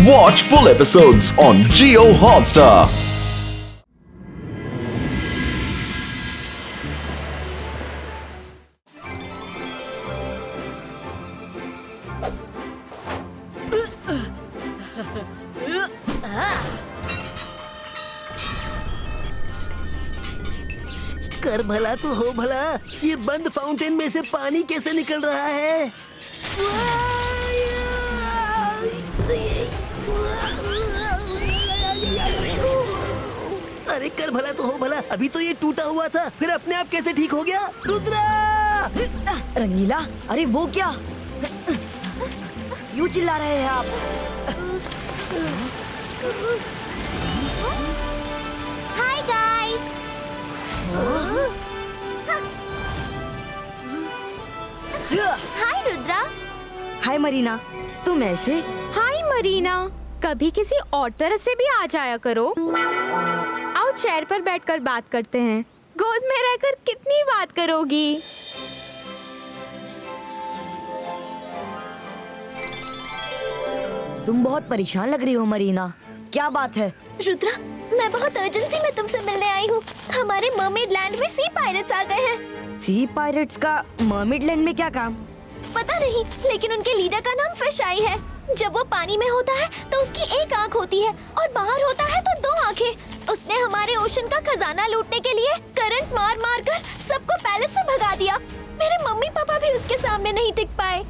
Watch full episodes on Jio Hotstar. कर भला तो हो भला, ये बंद फाउंटेन में से पानी कैसे निकल रहा है? अरे कर भला तो हो भला, अभी तो ये टूटा हुआ था, फिर अपने आप कैसे ठीक हो गया? रुद्रा! रंगीला, अरे वो क्या? क्यों चिल्ला रहे हैं आप? Hi guys. Hi Rudra. Hi Marina, तुम ऐसे? हाय मरीना, कभी किसी और तरह से भी आ जाया करो। आओ चेयर पर बैठकर बात करते हैं। गोद में रहकर कितनी बात करोगी? तुम बहुत परेशान लग रही हो मरीना, क्या बात है? रुद्रा, मैं बहुत अर्जेंसी में तुमसे मिलने आई हूँ। हमारे मर्मेड लैंड में सी पायरेट्स आ गए हैं। सी पायरेट्स का मर्मेड लैंड में क्या काम? पता नहीं, लेकिन उनके लीडर का नाम फिश आई है। जब वो पानी में होता है तो उसकी एक आंख होती है और बाहर होता है तो दो आंखें। उसने हमारे ओशन का खजाना लूटने के लिए करंट मार मार कर सबको पैलेस से भगा दिया। मेरे मम्मी पापा भी उसके सामने नहीं टिक पाए।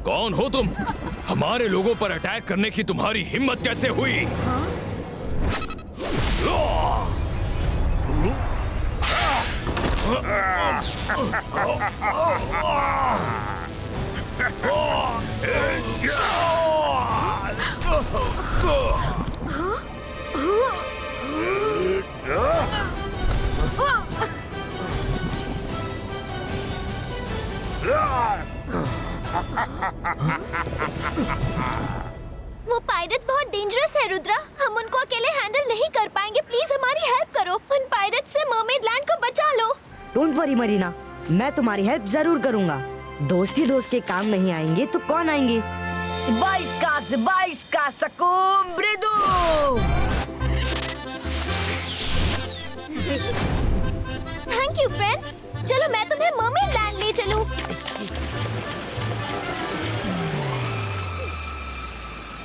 कौन हो तुम? हमारे लोगों पर अटैक करने की तुम्हारी हिम्मत कैसे हुई? वो पायरेट्स बहुत डेंजरस है रुद्रा, हम उनको अकेले हैंडल नहीं कर पाएंगे। प्लीज हमारी हेल्प करो, उन पायरेट्स से मर्मेड लैंड को बचा लो। डोंट वरी मरीना, मैं तुम्हारी हेल्प जरूर करूंगा। दोस्त ही दोस्त के काम नहीं आएंगे तो कौन आएंगे? 22 का सकुम मृदु। थैंक यू फ्रेंड्स, चलो मैं तुम्हें मर्मेड लैंड ले चलूं।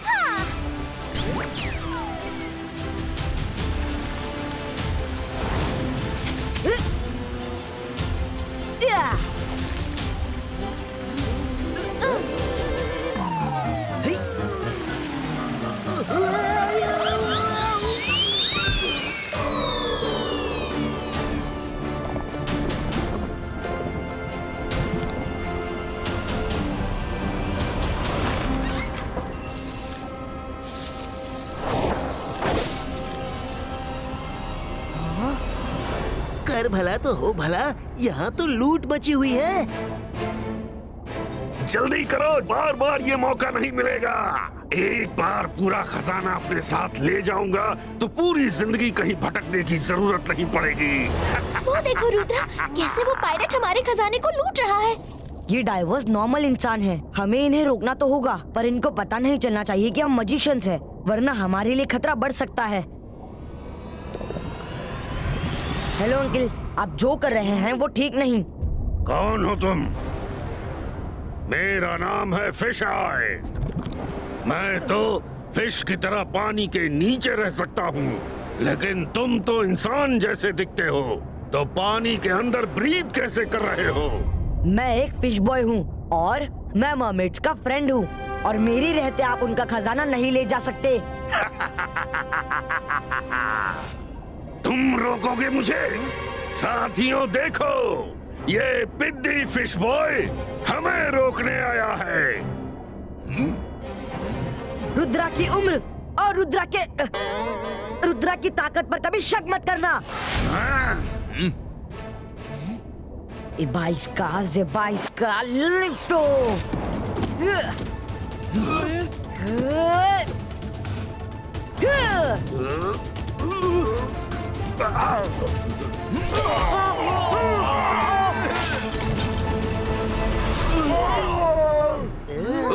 हाँ। कर भला तो हो भला, यहाँ तो लूट मची हुई है। जल्दी करो, बार बार ये मौका नहीं मिलेगा। एक बार पूरा खजाना अपने साथ ले जाऊंगा तो पूरी जिंदगी कहीं भटकने की जरूरत नहीं पड़ेगी। वो देखो रुद्रा, कैसे वो पायरेट हमारे खजाने को लूट रहा है। ये डाइवर्स नॉर्मल इंसान है, हमें इन्हें रोकना तो होगा, पर इनको पता नहीं चलना चाहिए कि हम मजिशियंस हैं। वरना हमारे लिए खतरा बढ़ सकता है। हेलो अंकल, आप जो कर रहे हैं वो ठीक नहीं। कौन हो तुम? मेरा नाम है फिश आई। मैं तो फिश की तरह पानी के नीचे रह सकता हूँ, लेकिन तुम तो इंसान जैसे दिखते हो, तो पानी के अंदर ब्रीथ कैसे कर रहे हो? मैं एक फिश बॉय हूँ और मैं मर्मेड्स का फ्रेंड हूँ, और मेरे रहते आप उनका खजाना नहीं ले जा सकते। तुम रोकोगे मुझे? साथियों देखो, ये पिद्दी फिश बॉय हमें रोकने आया है। रुद्रा की उम्र और रुद्रा की ताकत पर कभी शक मत करना। बाईस का लिफ्टो।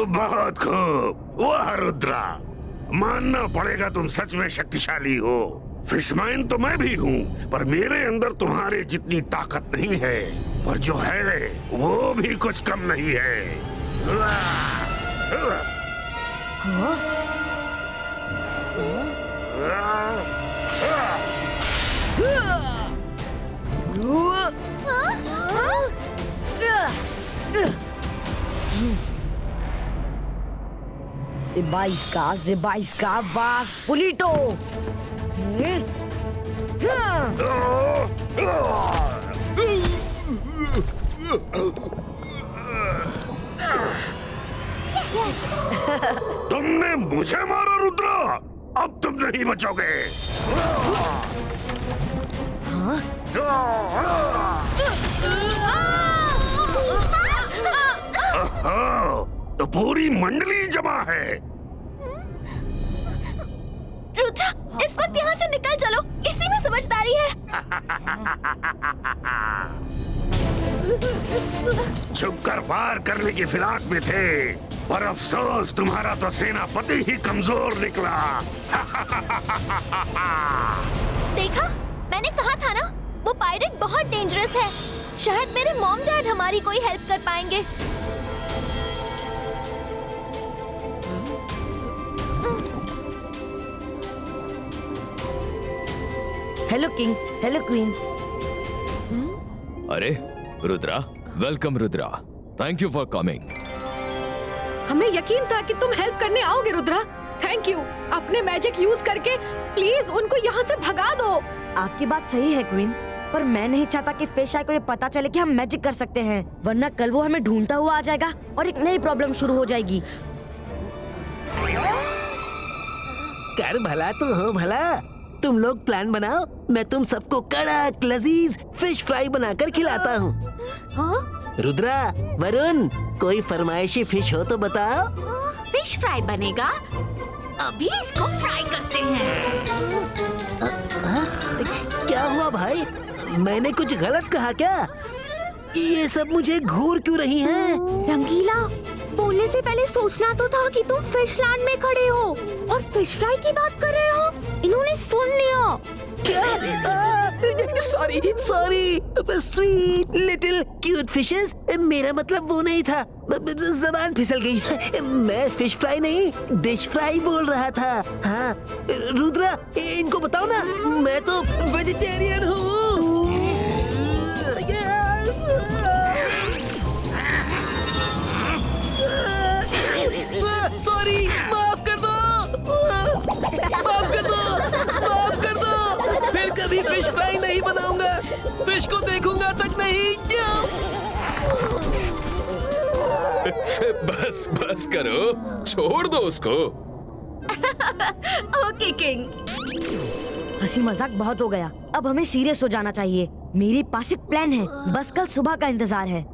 बहुत खूब, वाह रुद्रा, मानना पड़ेगा तुम सच में शक्तिशाली हो। फिशमैन तो मैं भी हूँ, पर मेरे अंदर तुम्हारे जितनी ताकत नहीं है, पर जो है वो भी कुछ कम नहीं है। बाईस का बास पुलिटो। तुमने मुझे मारा रुद्रा, अब तुम नहीं बचोगे। तो पूरी मंडली जमा है। रुद्रा, इस वक्त यहाँ से निकल चलो, इसी में समझदारी है। छुपकर वार करने की फिराक में थे, पर अफसोस तुम्हारा तो सेनापति ही कमजोर निकला। देखा, मैंने कहा था ना, वो पायरेट बहुत डेंजरस है। शायद मेरे मॉम डैड हमारी कोई हेल्प कर पाएंगे। Hello king, hello queen. अरे Rudra, welcome Rudra, thank you for coming. हमें यकीन था कि तुम हेल्प करने आओगे रुद्रा। Thank you. अपने मैजिक यूज करके प्लीज उनको यहाँ से भगा दो। आपकी बात सही है क्वीन, पर मैं नहीं चाहता कि फिश आई को ये पता चले कि हम मैजिक कर सकते हैं, वरना कल वो हमें ढूंढता हुआ आ जाएगा और एक नई प्रॉब्लम शुरू हो जाएगी। कर भला तो हो भला। तुम लोग प्लान बनाओ, मैं तुम सबको कड़क लजीज फिश फ्राई बनाकर खिलाता हूँ। हाँ? रुद्रा, वरुण, कोई फरमाइशी फिश हो तो बताओ। फिश फ्राई बनेगा, अभी इसको फ्राई करते हैं। क्या हुआ भाई, मैंने कुछ गलत कहा क्या? ये सब मुझे घूर क्यों रही हैं? रंगीला, बोलने से पहले सोचना तो था कि तुम फिश लैंड में खड़े हो और फिश फ्राई की बात कर रहे हो। इन्होंने सुन लिया। क्या? Sorry sweet little cute fishes, मेरा मतलब वो नहीं था, ज़बान फिसल गई। मैं फिश फ्राई नहीं, डिश फ्राई बोल रहा था। हाँ रुद्रा, इनको बताओ ना, मैं तो वेजिटेरियन हूँ। सॉरी, माफ कर दो। फिर कभी फिश फ्राई नहीं बनाऊंगा, फिश को देखूंगा तक नहीं। बस करो, छोड़ दो उसको। Okay king. हंसी मजाक बहुत हो गया, अब हमें सीरियस हो जाना चाहिए। मेरे पास एक प्लान है, बस कल सुबह का इंतजार है।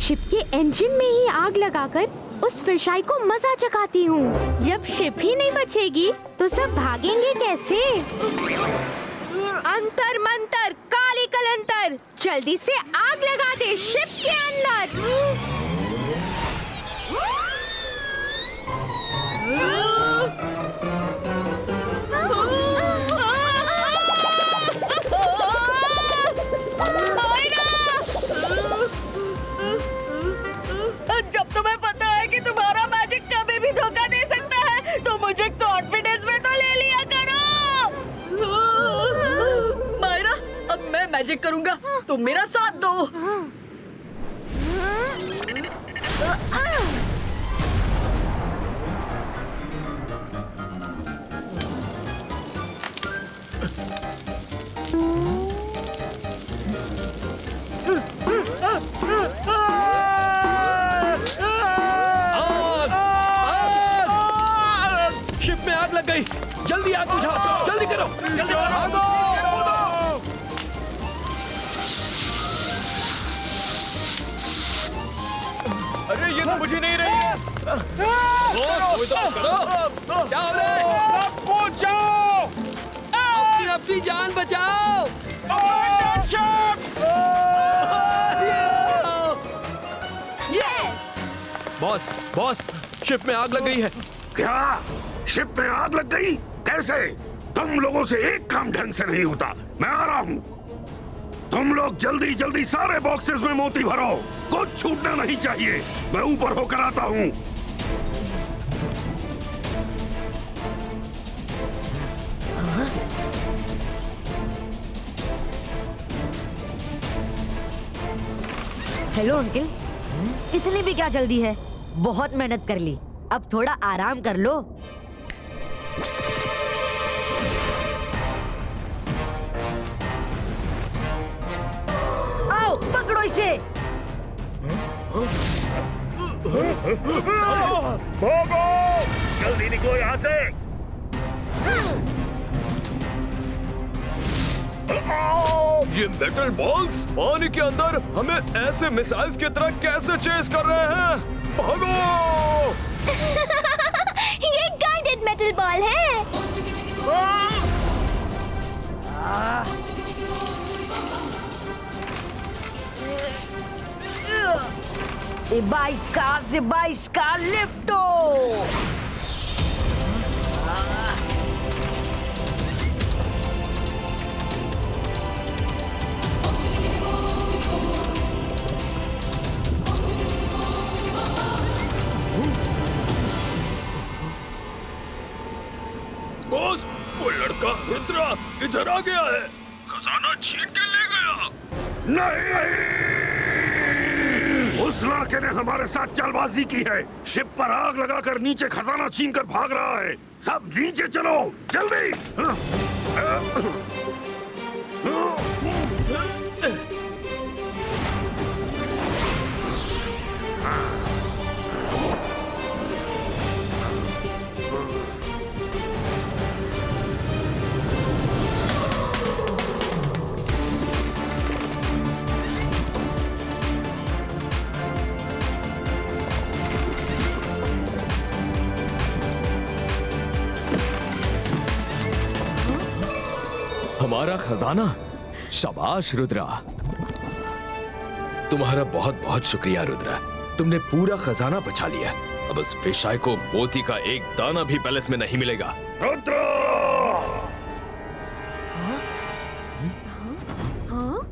शिप के इंजन में ही आग लगाकर उस फिशाई को मजा चखाती हूँ। जब शिप ही नहीं बचेगी तो सब भागेंगे कैसे? अंतर मंतर काली कलंतर, जल्दी से आग लगा दे शिप के अंदर। जब तुम्हें पता है कि तुम्हारा मैजिक कभी भी धोखा दे सकता है तो मुझे कॉन्फिडेंस में तो ले लिया करो। मायरा, अब मैं मैजिक करूंगा, तुम मेरा साथ दो। शिप में आग लग गई, जल्दी आग बुझाओ, जल्दी करो, जल्दी भागो। अरे ये तो बुझी नहीं रही है। कोई तो करो। क्या हो रहा है? सब बचाओ, अपनी जान बचाओ। बॉस, बॉस, शिप में आग लग गई है। क्या शिप में आग लग गई? कैसे? तुम लोगों से एक काम ढंग से नहीं होता। मैं आ रहा हूँ। तुम लोग जल्दी जल्दी सारे बॉक्सेस में मोती भरो, कुछ छूटना नहीं चाहिए। मैं ऊपर होकर आता हूँ। हेलो अंकल, इतनी भी क्या जल्दी है? बहुत मेहनत कर ली, अब थोड़ा आराम कर लो। आओ पकड़ो इसे। भागो, जल्दी निकलो यहाँ से। ये मेटल बॉल्स पानी के अंदर हमें ऐसे मिसाइल्स की तरह कैसे चेस कर रहे हैं? भागो! ये गाइडेड मेटल बॉल है। बाईस का लिफ्टो। बॉस, वो लड़का रुद्रा इधर आ गया है, खजाना छीन के ले गया। नहीं, उस लड़के ने हमारे साथ चालबाजी की है। शिप पर आग लगाकर नीचे खजाना छीनकर भाग रहा है। सब नीचे चलो, जल्दी। हमारा खजाना, शाबाश रुद्रा। तुम्हारा बहुत बहुत शुक्रिया रुद्रा, तुमने पूरा खजाना बचा लिया। अब उस फिशाई को मोती का एक दाना भी पैलेस में नहीं मिलेगा। रुद्रा!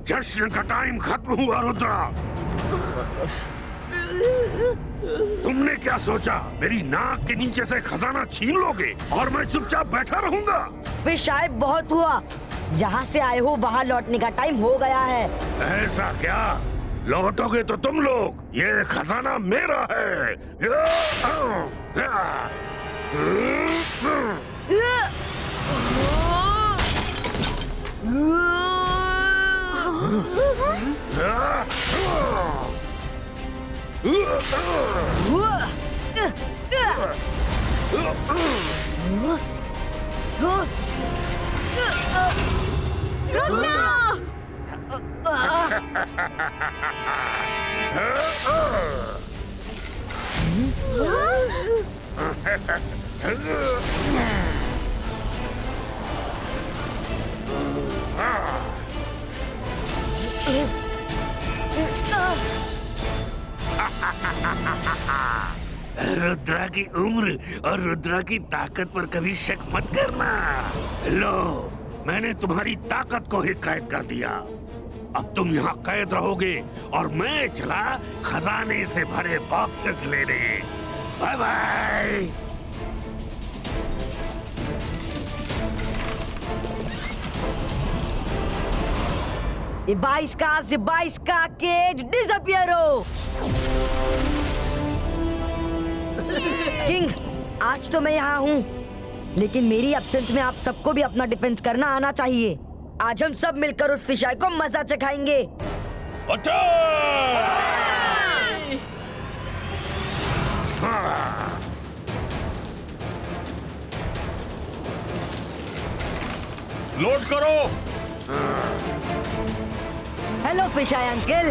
जश्न का टाइम खत्म हुआ रुद्रा। तुमने क्या सोचा, मेरी नाक के नीचे से खजाना छीन लोगे और मैं चुपचाप बैठा रहूंगा? फिशाई बहुत हुआ, जहाँ से आए हो वहाँ लौटने का टाइम हो गया है। ऐसा क्या? लौटोगे तो तुम लोग, ये खजाना मेरा है। रुद्रा की उम्र और रुद्रा की ताकत पर कभी शक मत करना। लो, मैंने तुम्हारी ताकत को ही कैद कर दिया। अब तुम यहाँ कैद रहोगे और मैं चला खजाने से भरे बॉक्सेस लेने। Bye bye. बाईस का केज डिसअपियर हो। किंग, आज तो मैं यहाँ हूँ, लेकिन मेरी एब्सेंस में आप सबको भी अपना डिफेंस करना आना चाहिए। आज हम सब मिलकर उस फिश आई को मजा चखाएंगे। लोड करो। हेलो फिश आई अंकल।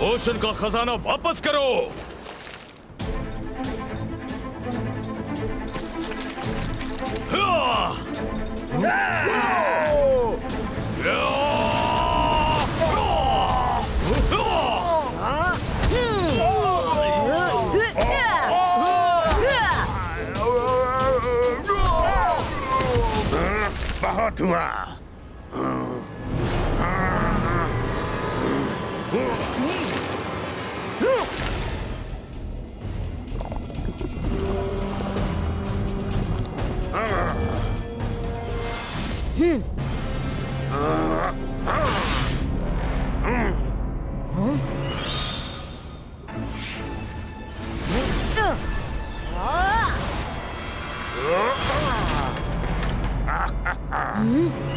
ओशन का खजाना वापस करो। बहुत हुआ।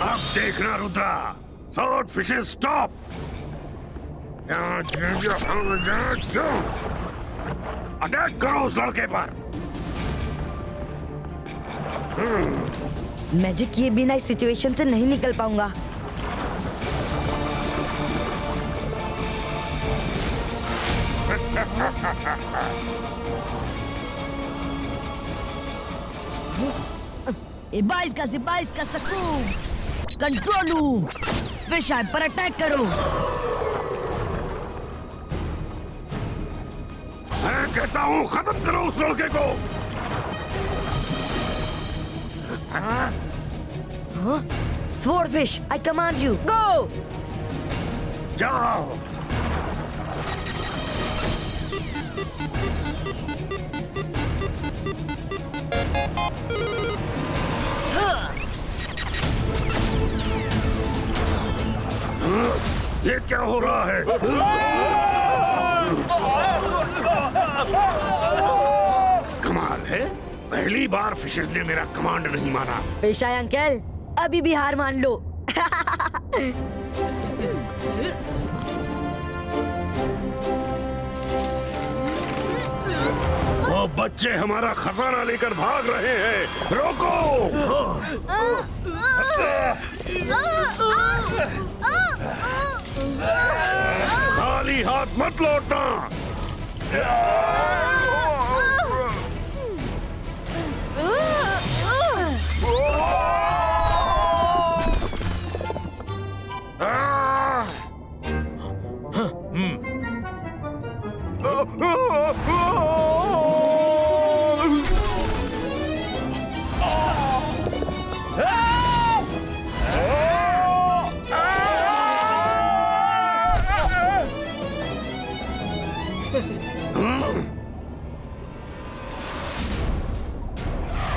अब देखना Rudra, sword fishes stop. Attack करो उस लड़के पर। मैजिक किए बिना इस सिचुएशन से नहीं निकल पाऊंगा। बाईस का सकून कंट्रोल रूम, फिश आई पर अटैक करो। मैं कहता हूँ खत्म करो उस लड़के को। Swordfish, I command you, go. जाओ। ये क्या हो रहा है? कमाल है, पहली बार फिशेस ने मेरा कमांड नहीं माना। फिश आई अंकल, अभी भी हार मान लो। वो बच्चे हमारा खजाना लेकर भाग रहे हैं, रोको। खाली हाथ मत लौटना।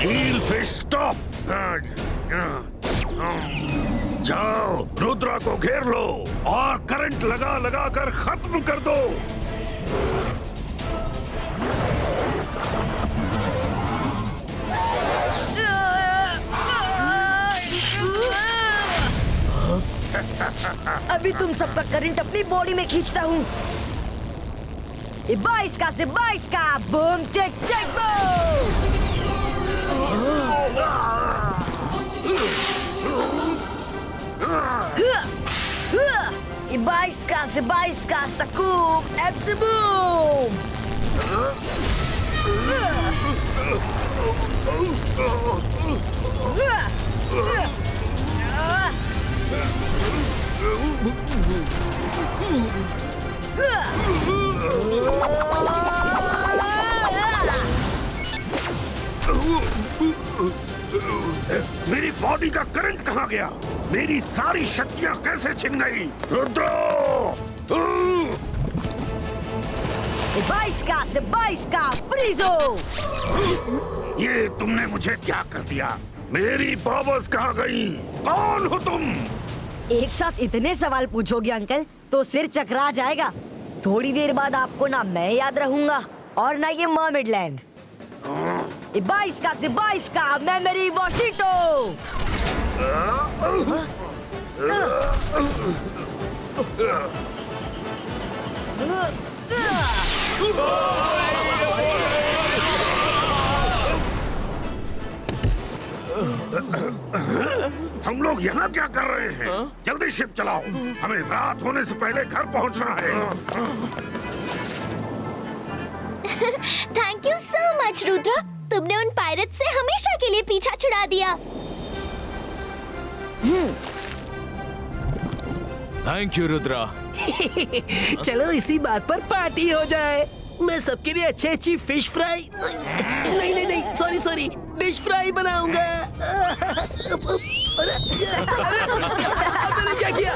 हील फिश स्टॉप। जाओ, रुद्रा को घेर लो और करंट लगा लगा कर खत्म कर दो। अभी तुम सबका करंट अपनी बॉडी में खींचता हूँ। 22 का boom check check boom. Ibaiska, Zibaiska, Sakum, Epsiboom! मेरी बॉडी का करंट कहाँ गया? मेरी सारी शक्तियाँ कैसे छिन गई? रुद्रो! Ibaiska, Zibaiska, Frizo! ये तुमने मुझे क्या कर दिया? मेरी पावर्स कहाँ गई? कौन हो तुम? एक साथ इतने सवाल पूछोगे अंकल तो सिर चकरा जाएगा। थोड़ी देर बाद आपको ना मैं याद रहूंगा और ना ये मर्मेडलैंड। Ibaiska, Zibaiska, Memory Washito! हम लोग यहाँ क्या कर रहे हैं? जल्दी शिप चलाओ, हमें रात होने से पहले घर पहुँचना है। Thank you so much Rudra, तुमने उन पायरेट से हमेशा के लिए पीछा छुड़ा दिया। Thank you Rudra. चलो इसी बात पर पार्टी हो जाए। मैं सबके लिए अच्छी फिश फ्राई नहीं सॉरी डिश फ्राई बनाऊंगा। अरे मैंने क्या किया?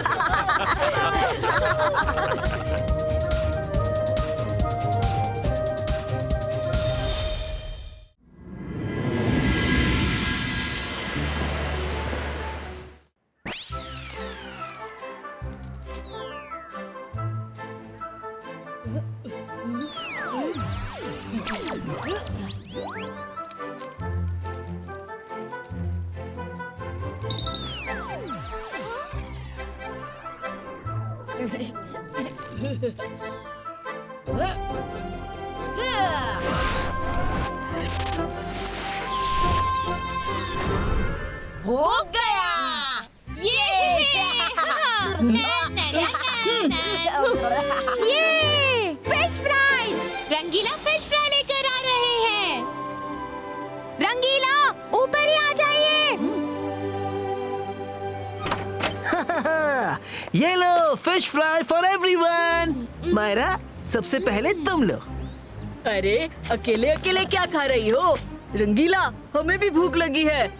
हो गया! ये फिश फ्राई, रंगीला फिश फ्राई लेकर आ रहे हैं। रंगीला ऊपर ही आ जाइए। ये लो fish fry for everyone. Myra सबसे पहले तुम लो। अरे अकेले अकेले क्या खा रही हो? रंगीला, हमें भी भूख लगी है।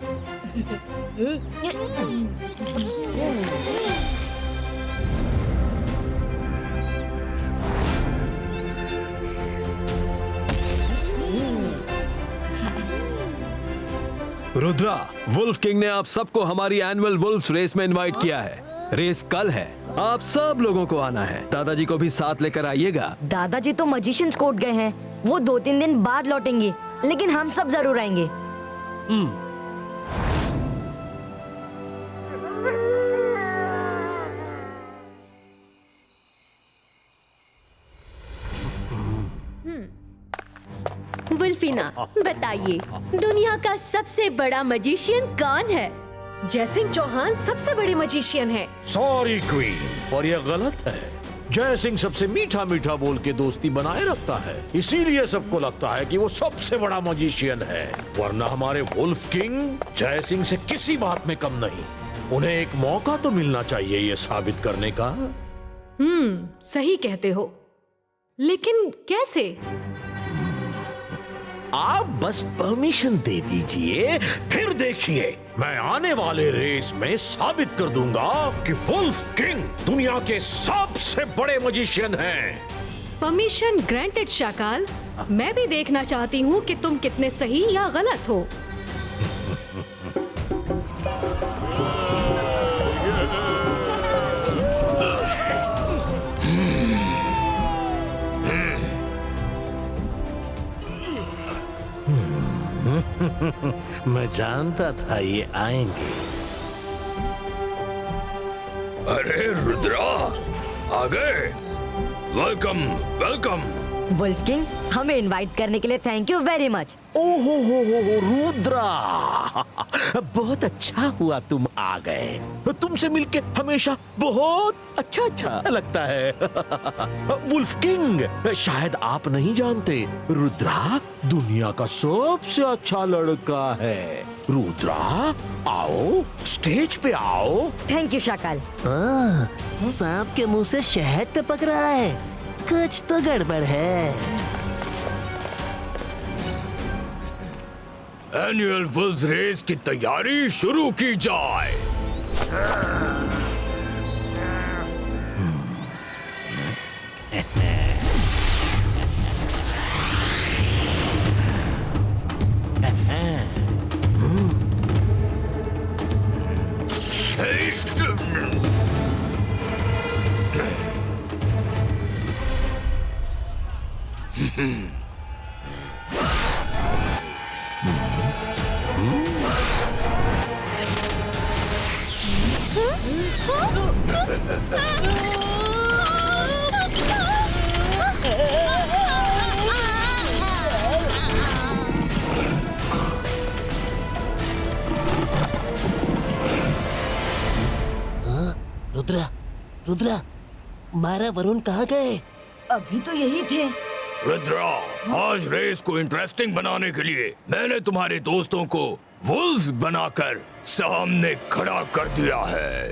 रुद्रा, वुल्फ किंग ने आप सबको हमारी एनुअल वुल्फ रेस में इनवाइट किया है। रेस कल है, आप सब लोगों को आना है। दादाजी को भी साथ लेकर आइएगा। दादाजी तो मजिशियंस कोर्ट गए हैं, वो 2-3 दिन बाद लौटेंगे, लेकिन हम सब जरूर आएंगे। वुल्फिना, बताइए दुनिया का सबसे बड़ा मजिशियन कौन है? जयसिंह चौहान सबसे बड़े मजिशियन है। सॉरी क्वीन, और ये गलत है। जय सिंह सबसे मीठा मीठा बोल के दोस्ती बनाए रखता है, इसीलिए सबको लगता है कि वो सबसे बड़ा मजिशियन है। वरना हमारे वुल्फ किंग जय सिंह से किसी बात में कम नहीं। उन्हें एक मौका तो मिलना चाहिए ये साबित करने का। सही कहते हो, लेकिन कैसे? आप बस परमिशन दे दीजिए, फिर देखिए मैं आने वाले रेस में साबित कर दूंगा कि वुल्फ किंग दुनिया के सबसे बड़े मजिशियन हैं। Permission granted Shakaal. मैं भी देखना चाहती हूँ कि तुम कितने सही या गलत हो। मैं जानता था ये आएंगे। अरे रुद्रा, आ गए। Welcome welcome. वुल्फ किंग, हमें इनवाइट करने के लिए थैंक यू वेरी मच। ओहो हो रुद्रा, बहुत अच्छा हुआ तुम आ गए। तुमसे मिलके हमेशा बहुत अच्छा लगता है। वुल्फ किंग, शायद आप नहीं जानते, रुद्रा दुनिया का सबसे अच्छा लड़का है। रुद्रा आओ, स्टेज पे आओ। Thank you Shakaal. सांप के मुंह से शहद टपक रहा है, कुछ तो गड़बड़ है। एनुअल वुल्फ रेस की तैयारी शुरू की जाए। रुद्रा, रुद्रा, मारा वरुण कहाँ गए? अभी तो यही थे। रुद्रा, आज रेस को इंटरेस्टिंग बनाने के लिए मैंने तुम्हारे दोस्तों को वुल्व्स बनाकर सामने खड़ा कर दिया है।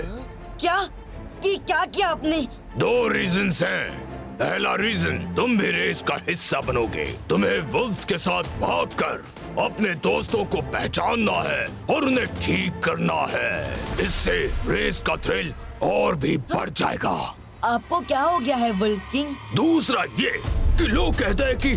क्या किया आपने? 2 रीजंस हैं। पहला रीजन, तुम भी रेस का हिस्सा बनोगे। तुम्हें वुल्व्स के साथ भागकर अपने दोस्तों को पहचानना है और उन्हें ठीक करना है। इससे रेस का थ्रिल और भी बढ़ जाएगा। आपको क्या हो गया है वुल्फ किंग? दूसरा ये कि लोग कहते हैं कि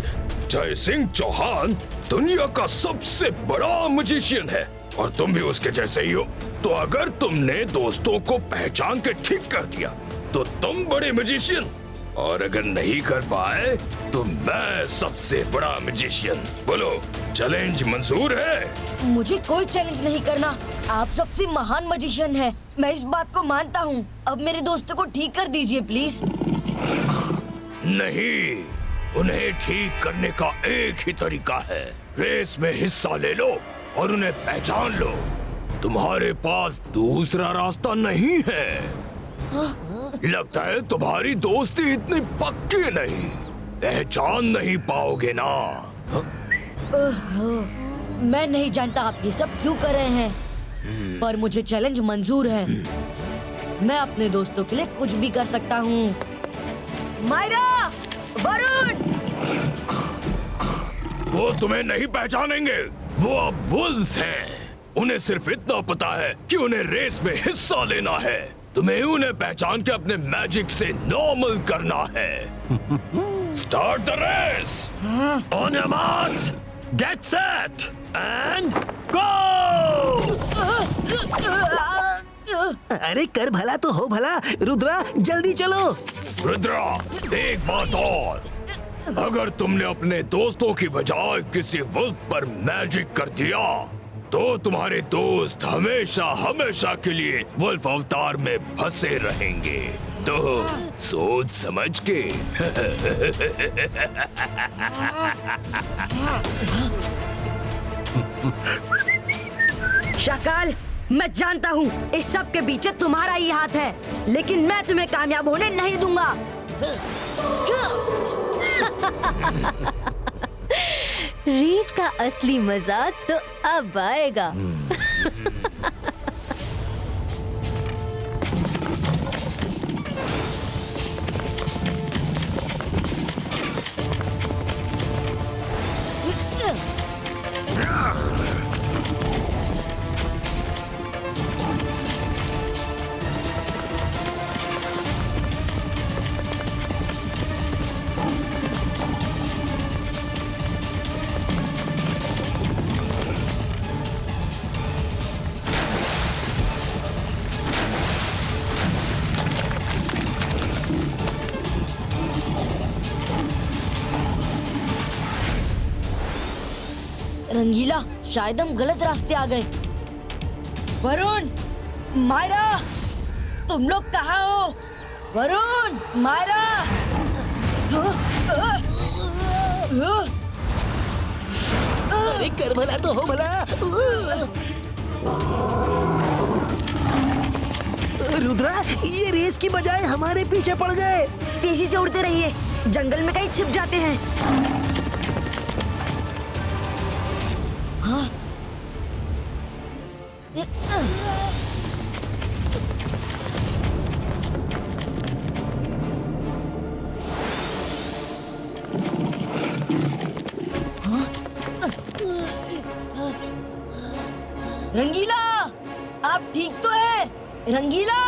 जय सिंह चौहान दुनिया का सबसे बड़ा मैजिशियन है और तुम भी उसके जैसे ही हो। तो अगर तुमने दोस्तों को पहचान के ठीक कर दिया तो तुम बड़े मैजिशियन, और अगर नहीं कर पाए तो मैं सबसे बड़ा मैजिशियन। बोलो, चैलेंज मंजूर है? मुझे कोई चैलेंज नहीं करना। आप सबसे महान मैजिशियन हैं। मैं इस बात को मानता हूँ। अब मेरे दोस्तों को ठीक कर दीजिए प्लीज। नहीं, उन्हें ठीक करने का एक ही तरीका है। रेस में हिस्सा ले लो और उन्हें पहचान लो। तुम्हारे पास दूसरा रास्ता नहीं है। लगता है तुम्हारी दोस्ती इतनी पक्की नहीं, पहचान नहीं पाओगे ना। मैं नहीं जानता आप ये सब क्यों कर रहे हैं, पर मुझे चैलेंज मंजूर है। मैं अपने दोस्तों के लिए कुछ भी कर सकता हूँ। मायरा, वरुण, वो तुम्हें नहीं पहचानेंगे। वो अब वुल्व्स हैं। उन्हें सिर्फ इतना पता है कि उन्हें रेस में हिस्सा लेना है। तुम्हें उन्हें पहचान के अपने मैजिक से नॉर्मल करना है। Start the race. On your marks, get set and go. अरे कर भला तो हो भला। रुद्रा, जल्दी चलो। रुद्रा, एक बात और, अगर तुमने अपने दोस्तों की बजाय किसी वुल्फ पर मैजिक कर दिया तो तुम्हारे दोस्त हमेशा हमेशा के लिए वुल्फ अवतार में फंसे रहेंगे। तो सोच समझ के। शाकाल, मैं जानता हूँ इस सब के पीछे तुम्हारा ही हाथ है, लेकिन मैं तुम्हें कामयाब होने नहीं दूंगा। रेस का असली मजा तो अब आएगा। रंगीला, शायद हम गलत रास्ते आ गए। वरुण, मायरा, तुम लोग कहाँ हो? वरुण, मायरा। अरे कर भला तो हो भला। रुद्रा, ये रेस की बजाय हमारे पीछे पड़ गए। तेजी से उड़ते रहिए, जंगल में कहीं छिप जाते हैं। हाँ? रंगीला, आप ठीक तो है? रंगीला,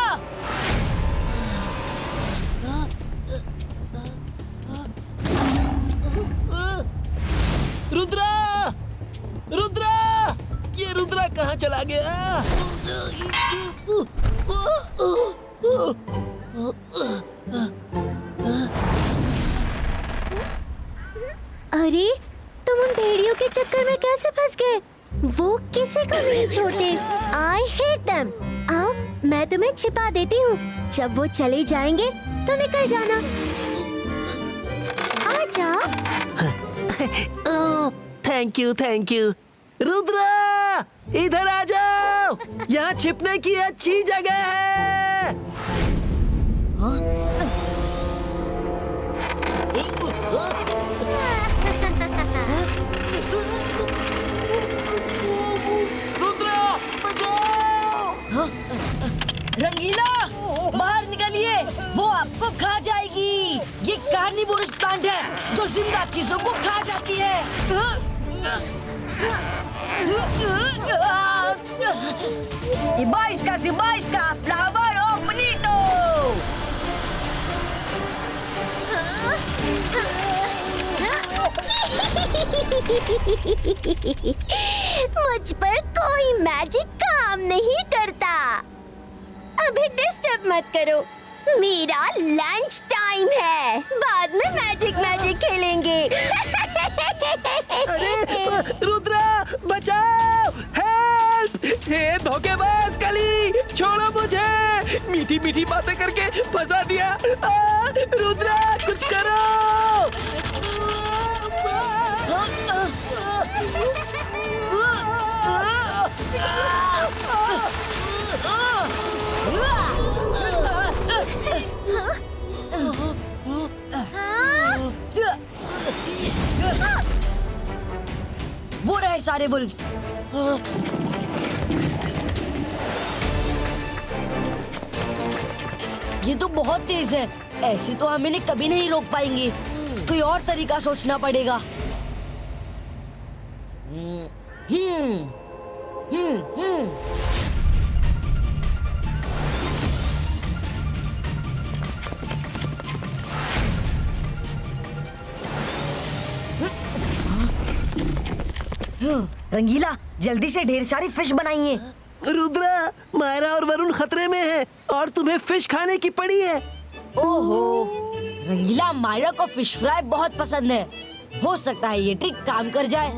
रुद्रा, रुद्रा, ये रुद्रा कहाँ चला गया? अरे तुम उन भेड़ियों के चक्कर में कैसे फंस गए? वो किसी को नहीं छोड़ते। I hate them। आओ, मैं तुम्हें छिपा देती हूँ। जब वो चले जाएंगे तो निकल जाना। आजा। Oh, thank you, thank you. Rudra, इधर आ जाओ। यहाँ छिपने की अच्छी जगह है। रुद्रा, बचाओ। रंगीला, बाहर निकलिए, वो आपको खा जाएगी। ये कार्निवोरस प्लांट है जो जिंदा चीजों को खा जाती है। इसका फ्लावर ऑफ मनीटो। मुझ पर कोई मैजिक काम नहीं करता। अभी डिस्टर्ब मत करो, मेरा लंच टाइम है। बाद में मैजिक खेलेंगे। अरे रुद्रा, बचाओ, हेल्प! हे धोखेबाज कली, छोड़ो मुझे। मीठी मीठी बातें करके फंसा दिया। रुद्रा, कुछ करो। वो रहे सारे वुल्फ्स। ये तो बहुत तेज है, ऐसे तो हम इन्हें कभी नहीं रोक पाएंगे। कोई और तरीका सोचना पड़ेगा। रंगीला, जल्दी से ढेर सारी फिश बनाइए। रुद्रा, मायरा और वरुण खतरे में हैं और तुम्हें फिश खाने की पड़ी है। ओहो, रंगीला, मायरा को फिश फ्राई बहुत पसंद है। हो सकता है ये ट्रिक काम कर जाए।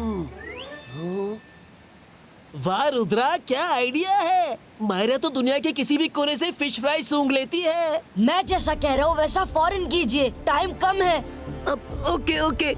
वाह रुद्रा, क्या आइडिया है। मायरा तो दुनिया के किसी भी कोने से फिश फ्राई सूंघ लेती है। मैं जैसा कह रहा हूँ वैसा फौरन कीजिए, टाइम कम है। Okay okay.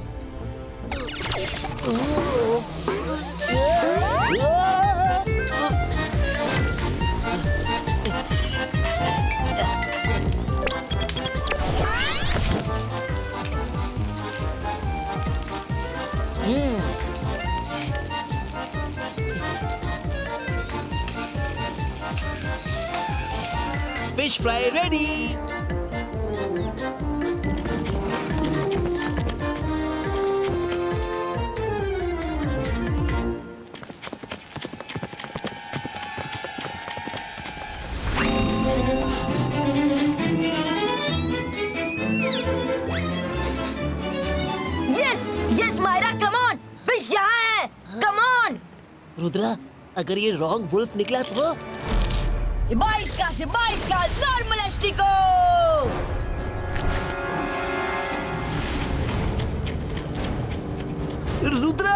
Fish fry ready. Yes Myra, come on, fish यहाँ है, कम ऑन। रुद्रा, अगर ये रॉन्ग वुल्फ निकला तो? बाईस का नॉर्मलिस्टिको। रुद्रा,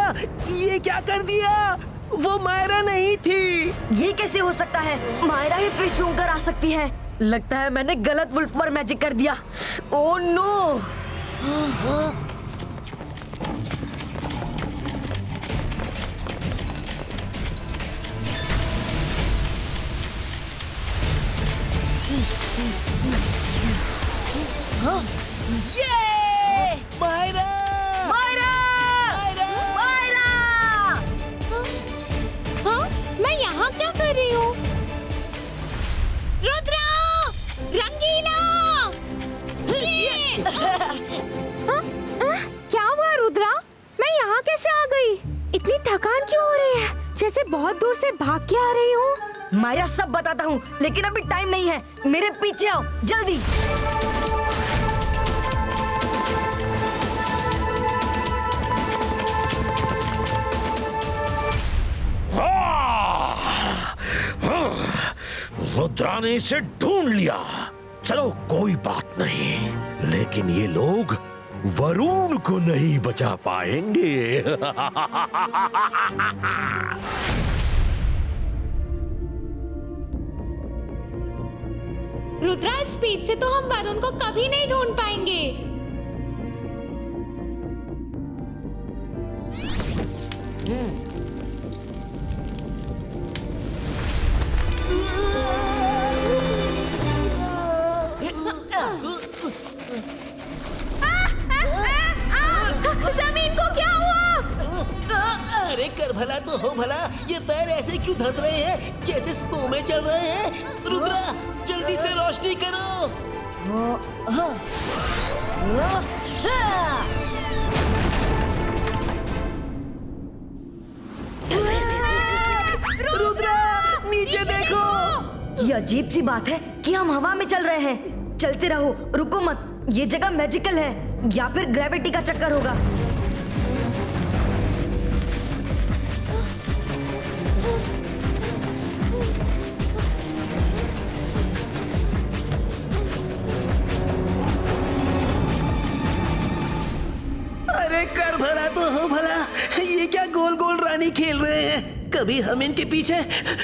ये क्या कर दिया? वो मायरा नहीं थी। ये कैसे हो सकता है? मायरा ही फिश सूंघ कर आ सकती है। लगता है मैंने गलत वुल्फ पर मैजिक कर दिया। Oh no. पीछे से बहुत दूर से भाग के आ रही हूँ। मायरा सब बताता हूँ, लेकिन अभी टाइम नहीं है। मेरे पीछे आओ जल्दी। रुद्रा ने इसे ढूंढ लिया। चलो कोई बात नहीं, लेकिन ये लोग वरुण को नहीं बचा पाएंगे। रुद्रा, स्पीड से तो हम वरुण को कभी नहीं ढूंढ पाएंगे। जमीन को क्या हुआ? अरे कर भला तो हो भला, ये पैर ऐसे क्यों धंस रहे हैं जैसे स्नो में चल रहे हैं? रुद्रा जल्दी से रोशनी करो। रुद्रा नीचे देखो। ये अजीब सी बात है कि हम हवा में चल रहे हैं। चलते रहो, रुको मत। ये जगह मैजिकल है या फिर ग्रेविटी का चक्कर होगा। अरे कर भला तो हो भला, ये क्या गोल गोल रानी खेल रहे हैं? कभी हम इनके पीछे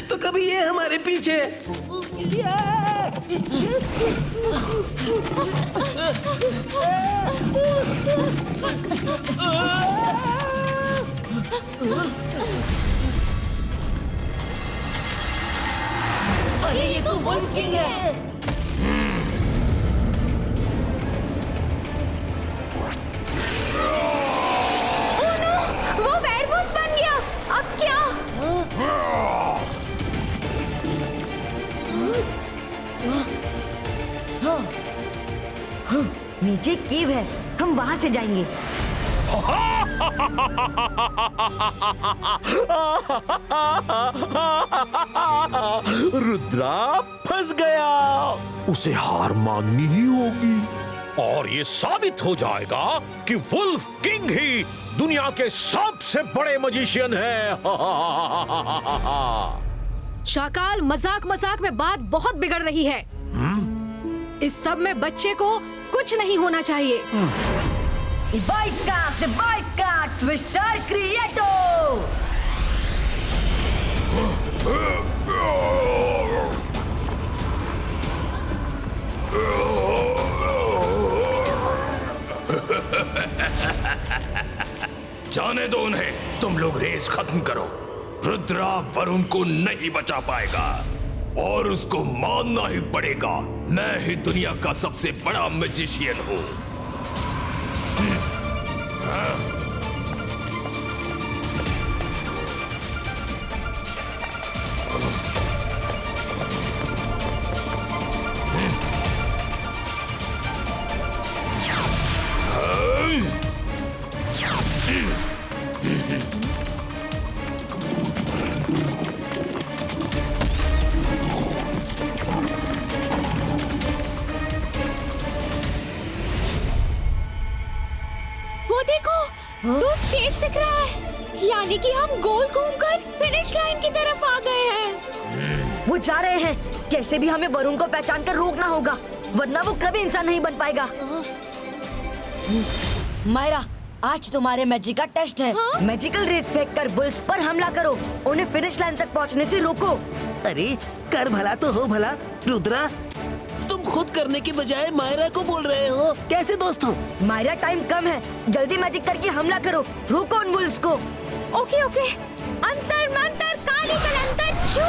तो कभी ये हमारे पीछे। अरे ये तो वुल्फ किंग है। वो वेयरवुल्फ बन गया। अब क्या? नीचे केव है, हम वहां से जाएंगे। रुद्रा फंस गया। उसे हार माननी ही होगी और ये साबित हो जाएगा कि वुल्फ किंग ही दुनिया के सबसे बड़े मजिशियन है। शाकाल, मजाक मजाक में बात बहुत बिगड़ रही है। इस सब में बच्चे को कुछ नहीं होना चाहिए। बाइस का ट्विस्टर क्रिएटो। जाने दो उन्हें, तुम लोग रेस खत्म करो। रुद्रा वरुण को नहीं बचा पाएगा और उसको मानना ही पड़ेगा। मैं ही दुनिया का सबसे बड़ा मैजिशियन हूँ। तो स्टेज दिख रहा है, यानी कि हम गोल घूमकर फिनिश लाइन की तरफ आ गए हैं। वो जा रहे हैं। कैसे भी हमें वरुण को पहचान कर रोकना होगा, वरना वो कभी इंसान नहीं बन पाएगा। मायरा, आज तुम्हारे मैजिक का टेस्ट है। मैजिकल रेस फेंक कर वुल्फ पर हमला करो। उन्हें फिनिश लाइन तक पहुंचने से रोको। अरे कर भला तो हो भला, रुद्रा तुम खुद करने की बजाय मायरा को बोल रहे हो। कैसे दोस्तों? मायरा, टाइम कम है, जल्दी मैजिक करके हमला करो। रोको उन वुल्फ्स को। Okay okay. अंतर मंतर काली कलंतर छू।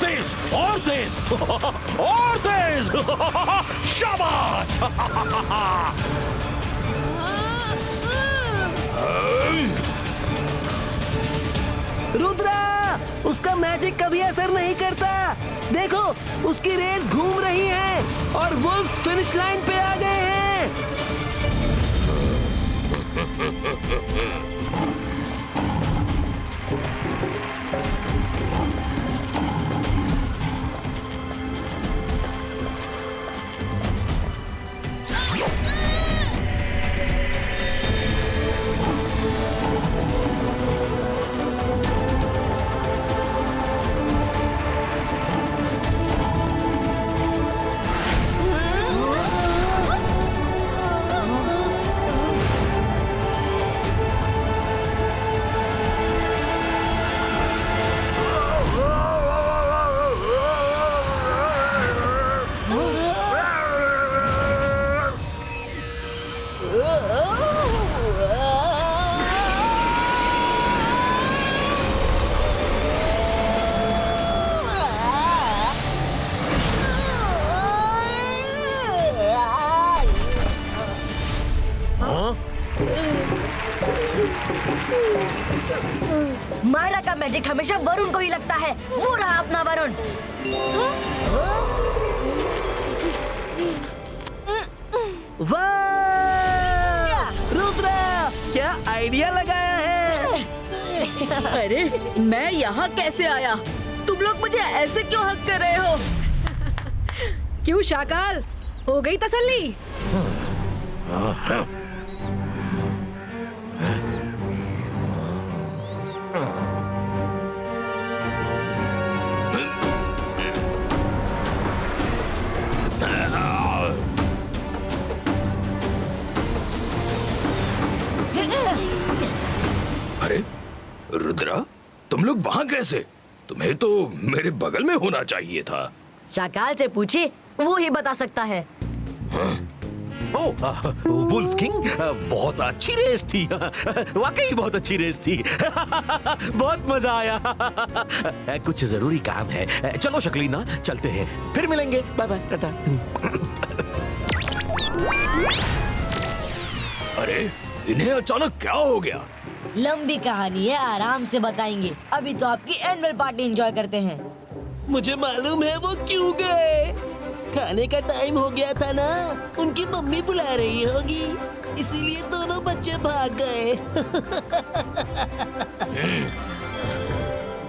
तेज और तेज और तेज। शाबाश। उसका मैजिक कभी असर नहीं करता। देखो, उसकी रेस घूम रही है और वुल्फ फिनिश लाइन पे आ गए हैं। मायरा का मैजिक हमेशा वरुण को ही लगता है। वो रहा अपना वरुण। वाह! रुद्रा, क्या आइडिया लगाया है। अरे मैं यहाँ कैसे आया? तुम लोग मुझे ऐसे क्यों हक कर रहे हो? क्यों शाकाल, हो गई तसल्ली? अरे रुद्रा, तुम लोग वहाँ कैसे? तुम्हें तो मेरे बगल में होना चाहिए था। शाकाल से पूछिए, वो ही बता सकता है। वुल्फ किंग, बहुत अच्छी रेस थी। वाकई बहुत अच्छी रेस थी। बहुत मजा आया। कुछ जरूरी काम है। चलो शकलीना, चलते हैं, फिर मिलेंगे। Bye bye, tata. अरे इन्हें अचानक क्या हो गया? लंबी कहानी है, आराम से बताएंगे। अभी तो आपकी एनुअल पार्टी एंजॉय करते हैं। मुझे मालूम है वो क्यों गए। खाने का टाइम हो गया था ना, उनकी मम्मी बुला रही होगी, इसीलिए दोनों बच्चे भाग गए।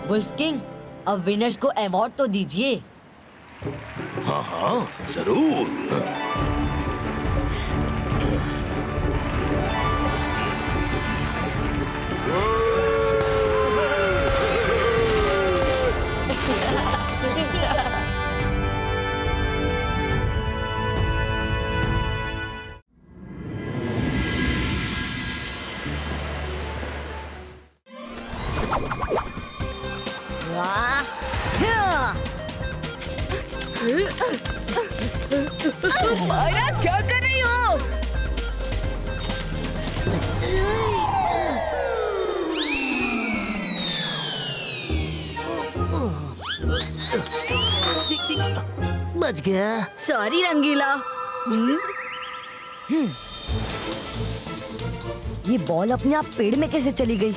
वुल्फ किंग, अब विनर्स को अवार्ड तो दीजिए। हाँ हाँ जरूर। मायरा क्या कर रही हो? बच गया। सॉरी रंगीला। ये बॉल अपने आप पेड़ में कैसे चली गई?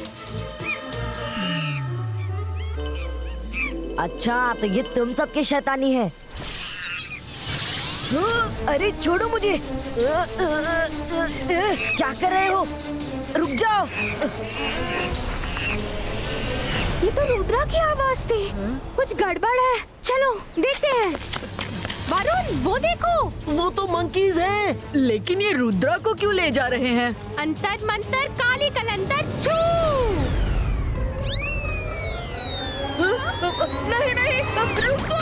अच्छा, तो ये तुम सबके शैतानी है। अरे छोड़ो मुझे। क्या कर रहे हो? रुक जाओ। ये तो रुद्रा की आवाज थी। कुछ गड़बड़ है, चलो देखते हैं। वरुण, वो देखो। वो तो मंकीज हैं। लेकिन ये रुद्रा को क्यों ले जा रहे हैं? अंतर मंतर काली कलंतर छू। नहीं नहीं, रुको।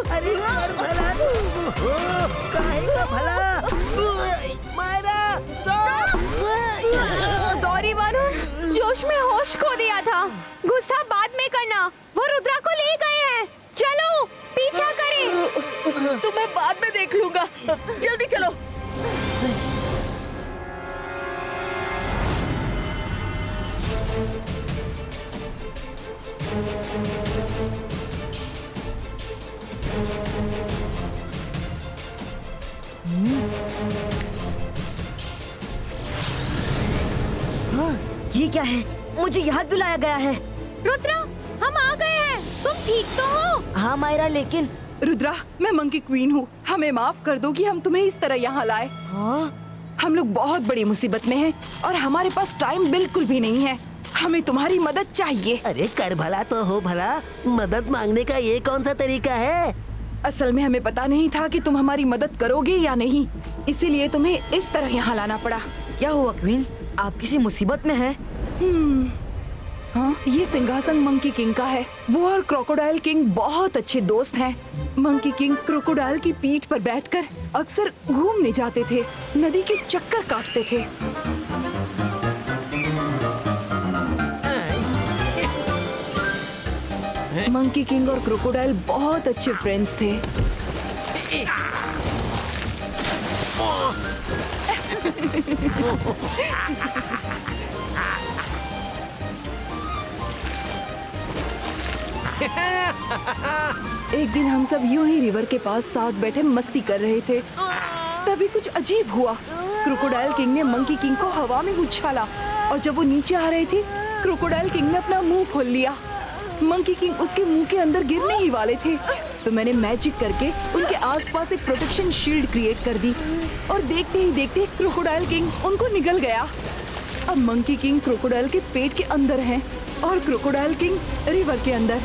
अरे यार, भला काहे का भला। मायरा, सॉरी वरुण, जोश में होश खो दिया था। गुस्सा बाद में करना। वो रुद्रा को ले गए हैं, चलो पीछा करें। तुम्हें बाद में देख लूंगा, जल्दी चलो। ये क्या है? मुझे यहाँ क्यों लाया गया है? रुद्रा, हम आ गए हैं। तुम ठीक तो हो? हाँ मायरा, लेकिन रुद्रा, मैं मंकी क्वीन हूँ। हमें माफ कर दो कि हम तुम्हें इस तरह यहाँ लाए। हाँ? हम लोग बहुत बड़ी मुसीबत में हैं और हमारे पास टाइम बिल्कुल भी नहीं है। हमें तुम्हारी मदद चाहिए। अरे कर भला तो हो भला, मदद मांगने का ये कौन सा तरीका है? असल में हमें पता नहीं था कि तुम हमारी मदद करोगे या नहीं, इसीलिए तुम्हें इस तरह यहाँ लाना पड़ा। क्या हुआ क्वीन? आप किसी मुसीबत में हैं? हाँ, ये सिंहासन मंकी किंग का है। वो और क्रोकोडाइल किंग बहुत अच्छे दोस्त हैं। मंकी किंग क्रोकोडाइल की पीठ पर बैठकर अक्सर घूमने जाते थे, नदी के चक्कर काटते थे। मंकी किंग और क्रोकोडाइल बहुत अच्छे फ्रेंड्स थे। एक दिन हम सब यूं ही रिवर के पास साथ बैठे मस्ती कर रहे थे। तभी कुछ अजीब हुआ। क्रोकोडाइल किंग ने मंकी किंग को हवा में उछाला और जब वो नीचे आ रही थी, क्रोकोडाइल किंग ने अपना मुंह खोल लिया। मंकी किंग उसके मुंह के अंदर गिरने ही वाले थे, तो मैंने मैजिक करके उनके आसपास एक प्रोटेक्शन शील्ड क्रिएट कर दी और देखते ही देखते क्रोकोडाइल किंग उनको निगल गया। अब मंकी किंग क्रोकोडाइल के पेट के अंदर हैं और क्रोकोडाइल किंग रिवर के अंदर।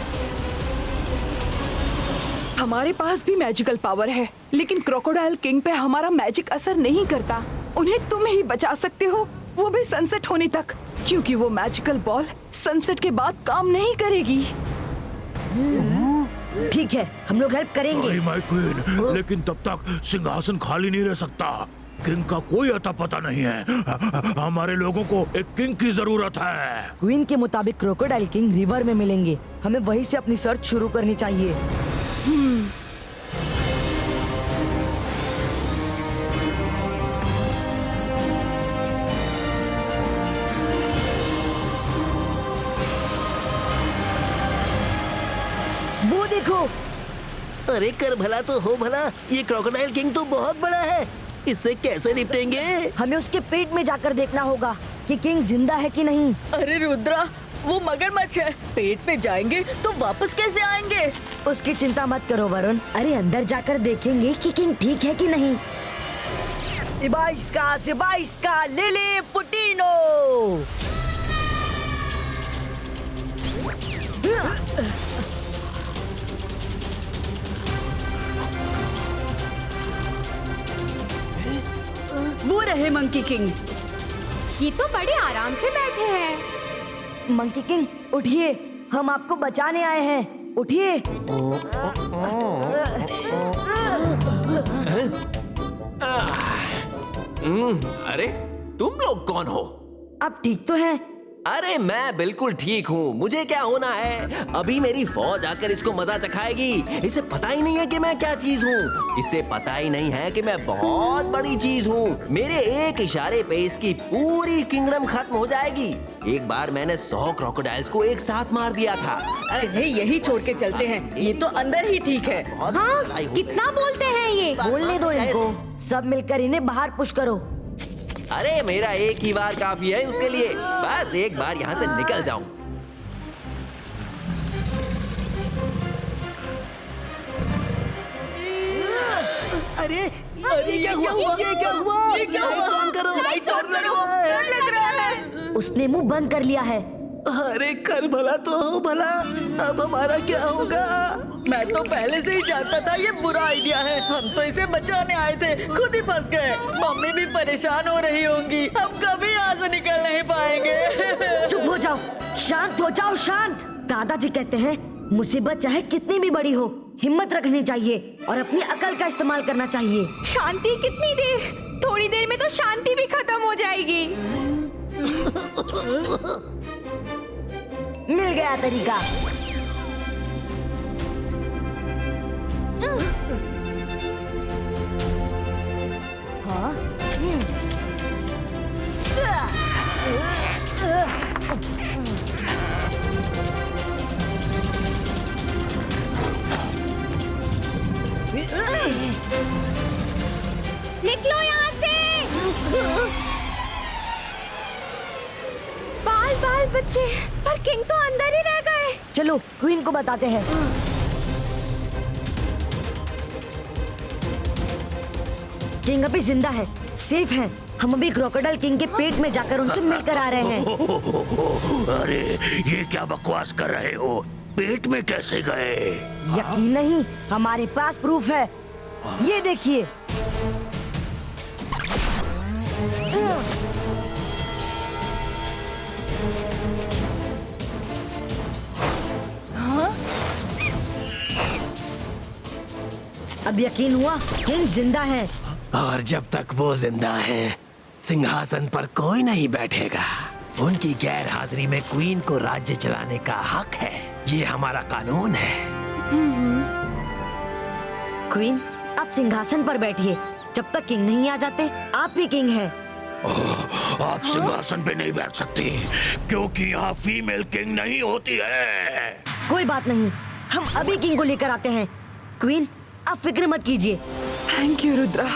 हमारे पास भी मैजिकल पावर है, लेकिन क्रोकोडाइल किंग पे हमारा मैजिक असर नहीं करता। उन्हें तुम ही बचा सकते हो, वो भी सनसेट होने तक, क्योंकि वो मैजिकल बॉल सनसेट के बाद काम नहीं करेगी। ठीक है, हम लोग हेल्प करेंगे। सॉरी माय क्वीन, लेकिन तब तक सिंहासन खाली नहीं रह सकता। किंग का कोई अता पता नहीं है। हमारे लोगों को एक किंग की जरूरत है। क्वीन के मुताबिक क्रोकोडाइल किंग रिवर में मिलेंगे। हमें वहीं से अपनी सर्च शुरू करनी चाहिए। वो देखो। अरे कर भला तो हो भला, ये क्रोकोडाइल किंग तो बहुत बड़ा है, इससे कैसे निपटेंगे? हमें उसके पेट में जाकर देखना होगा कि किंग जिंदा है कि नहीं। अरे रुद्रा, वो मगरमच्छ है, पेट पे जाएंगे तो वापस कैसे आएंगे? उसकी चिंता मत करो वरुण। अरे अंदर जाकर देखेंगे कि किंग ठीक है कि नहीं। सिबाइस्का लिली पुटीनो। वो रहे मंकी किंग। ये तो बड़े आराम से बैठे हैं। मंकी किंग उठिए, हम आपको बचाने आए हैं। उठिए। अरे तुम लोग कौन हो? आप ठीक तो हैं? अरे मैं बिल्कुल ठीक हूँ। मुझे क्या होना है? अभी मेरी फौज आकर इसको मजा चखाएगी। इसे पता ही नहीं है कि मैं क्या चीज हूँ। इसे पता ही नहीं है कि मैं बहुत बड़ी चीज हूँ। मेरे एक इशारे पे इसकी पूरी किंगडम खत्म हो जाएगी। एक बार मैंने 100 क्रोकोडाइल्स को एक साथ मार दिया था। अरे यही छोड़ के चलते हैं, ये तो अंदर ही ठीक है। हाँ, कितना बोलते हैं ये। बोलने दो इनको, सब मिलकर इन्हें बाहर पुश करो। अरे मेरा एक ही बार काफी है उसके लिए। बस एक बार यहाँ से निकल जाऊं। अरे ये क्या हुआ? ये क्या हुआ? लाइट्स ऑन करो, लाइट्स ऑन करो। डर लग रहा है। उसने मुंह बंद कर लिया है। अरे कर भला तो हो भला, अब हमारा क्या होगा? मैं तो पहले से ही जानता था ये बुरा आइडिया है। हम तो इसे बचाने आए थे, खुद ही फंस गए। मम्मी भी परेशान हो रही होंगी, हम कभी यहाँ से निकल नहीं पाएंगे। चुप हो जाओ, शांत हो जाओ, शांत। दादाजी कहते हैं मुसीबत चाहे कितनी भी बड़ी हो, हिम्मत रखनी चाहिए और अपनी अकल का इस्तेमाल करना चाहिए। शांति कितनी देर? थोड़ी देर में तो शांति भी खत्म हो जाएगी। मिल गया तरीका। हाँ? निकलो यहाँ से। बाल बाल बच्चे, पर किंग तो अंदर ही रह गए। चलो क्वीन को बताते हैं। किंग अभी जिंदा है, सेफ है। हम अभी क्रोकोडाइल किंग के पेट में जाकर उनसे मिलकर आ रहे हैं। अरे ये क्या बकवास कर रहे हो? पेट में कैसे गए? यकीन नहीं, हमारे पास प्रूफ है। ये देखिए। अब यकीन हुआ, किंग जिंदा है। और जब तक वो जिंदा है, सिंहासन पर कोई नहीं बैठेगा। उनकी गैर हाजिरी में क्वीन को राज्य चलाने का हक है। ये हमारा कानून है। क्वीन, आप सिंहासन पर बैठिए। जब तक किंग नहीं आ जाते, आप ही किंग हैं। आप सिंहासन पे नहीं बैठ सकती, क्योंकि यहाँ फीमेल किंग नहीं होती है। कोई बात नहीं, हम अभी किंग को लेकर आते हैं। क्वीन, आप फिक्र मत कीजिए। Thank you Rudra.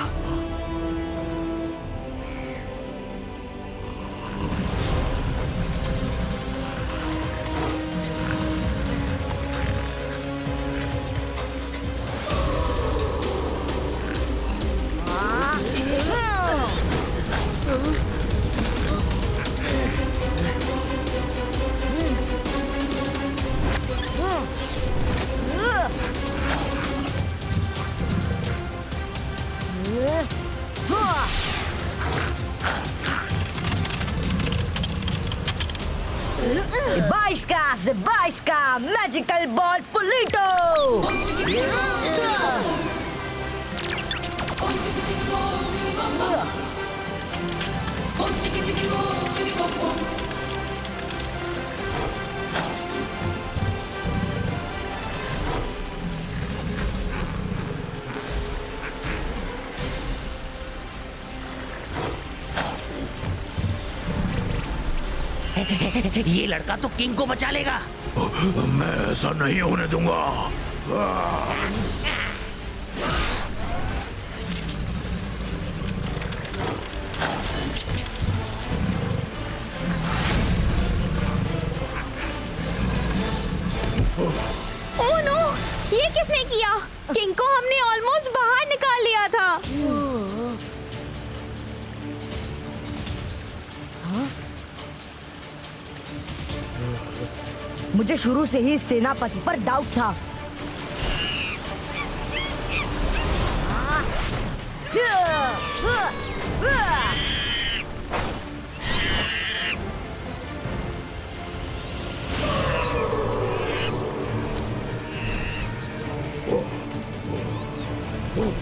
Zebaiska Magical Ball Polito! ये लड़का तो किंग को बचा लेगा। मैं ऐसा नहीं होने दूंगा। ओह नो, ये किसने किया? किंग को हमने ऑलमोस्ट बाहर निकाल लिया था। मुझे शुरू से ही सेनापति पर डाउट था।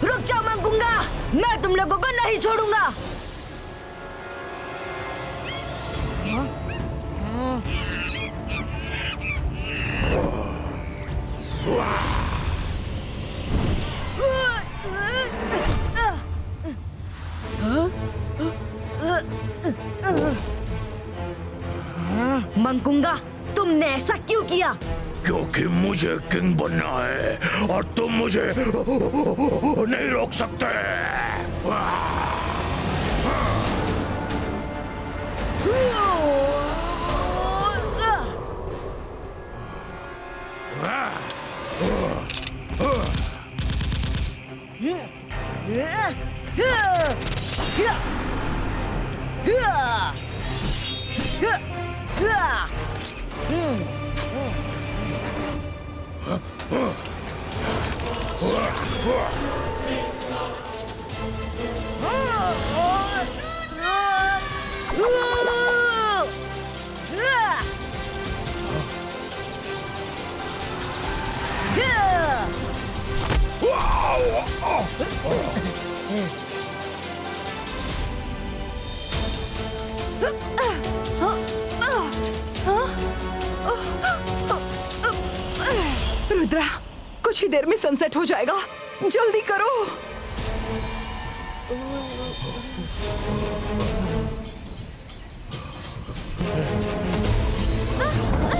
रुक जाओ मंगूंगा, मैं तुम लोगों को नहीं छोड़ूंगा। मंगूंगा, तुमने ऐसा क्यों किया? क्योंकि मुझे किंग बनना है और तुम मुझे नहीं रोक सकते। रुद्रा, कुछ ही देर में सनसेट हो जाएगा, जल्दी करो।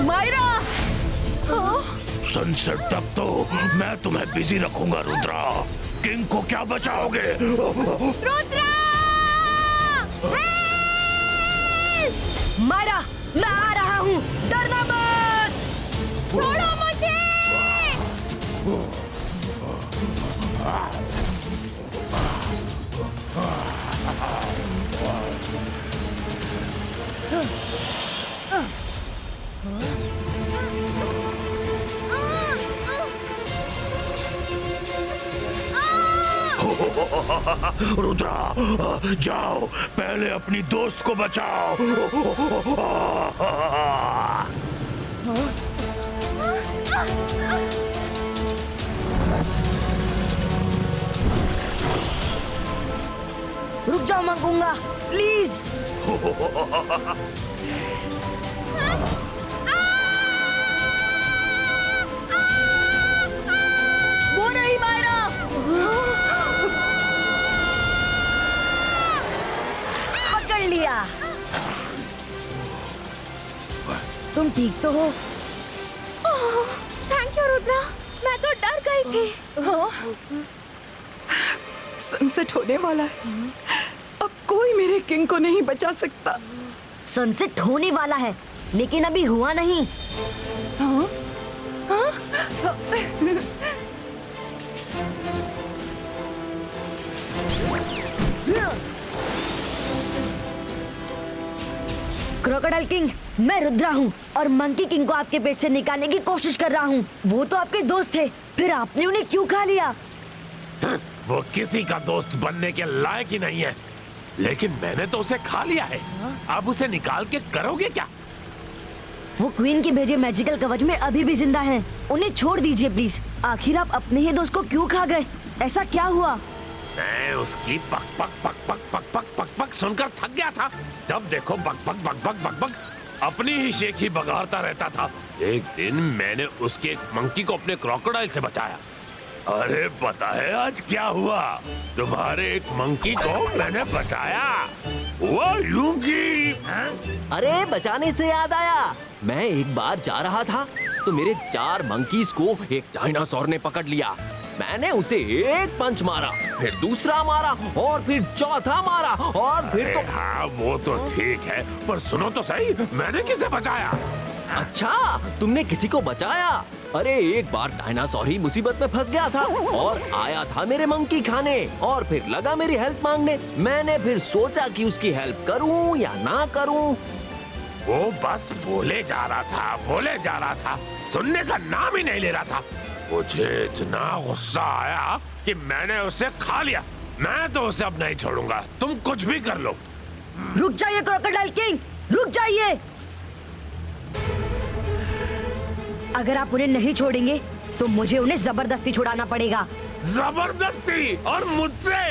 मायरा! सनसेट तक तो मैं तुम्हें बिजी रखूंगा रुद्रा। किंग को क्या बचाओगे? रुद्रा! मायरा, मैं आ रहा हूँ, डरना मत। छोड़ो मुझे। रुद्रा, जाओ पहले अपनी दोस्त को बचाओ। रुक जाओ मंगूंगा, प्लीज। वो रही मायरा। पकड़ लिया। तुम ठीक तो हो? थैंक यू रुद्रा, मैं तो डर गई थी। सनसेट होने वाला है, अब कोई मेरे किंग को नहीं बचा सकता। सनसेट होने वाला है, लेकिन अभी हुआ नहीं। हाँ? हाँ? क्रोकोडाइल किंग, मैं रुद्रा हूँ और मंकी किंग को आपके पेट से निकालने की कोशिश कर रहा हूँ। वो तो आपके दोस्त थे, फिर आपने उन्हें क्यों खा लिया? वो किसी का दोस्त बनने के लायक ही नहीं है, लेकिन मैंने तो उसे खा लिया है। अब उसे निकाल के करोगे क्या? वो क्वीन के भेजे मैजिकल कवच में अभी भी जिंदा हैं। उन्हें छोड़ दीजिए प्लीज। आखिर आप अपने ही दोस्त को क्यों खा गए? ऐसा क्या हुआ? मैं उसकी पक पक पक पक पक पक पक पक सुनकर थक गया था। जब देखो बक बक बक बक बक बक अपनी ही शेख ही बगाड़ता रहता था। एक दिन मैंने उसके एक मंकी को अपने क्रोकोडाइल से बचाया। अरे पता है आज क्या हुआ? तुम्हारे एक मंकी को मैंने बचाया। वो यूं की। अरे बचाने से याद आया, मैं एक बार जा रहा था तो मेरे 4 मंकीज को एक डायनासोर ने पकड़ लिया। मैंने उसे एक पंच मारा, फिर दूसरा मारा और फिर चौथा मारा और फिर तो। हाँ वो तो ठीक है, पर सुनो तो सही, मैंने किसे बचाया? अच्छा, तुमने किसी को बचाया? अरे एक बार डायनासोर ही मुसीबत में फंस गया था और आया था मेरे मंकी खाने और फिर लगा मेरी हेल्प मांगने। मैंने फिर सोचा कि उसकी हेल्प करूं या ना करूं। वो बस बोले जा रहा था, सुनने का नाम ही नहीं ले रहा था। मुझे इतना गुस्सा आया कि मैंने उसे खा लिया। मैं तो उसे अब नहीं छोड़ूंगा, तुम कुछ भी कर लो। रुक जाइए क्रोकोडाइल किंग, रुक जाइए। अगर आप उन्हें नहीं छोड़ेंगे तो मुझे उन्हें जबरदस्ती छुड़ाना पड़ेगा। जबरदस्ती? और मुझसे?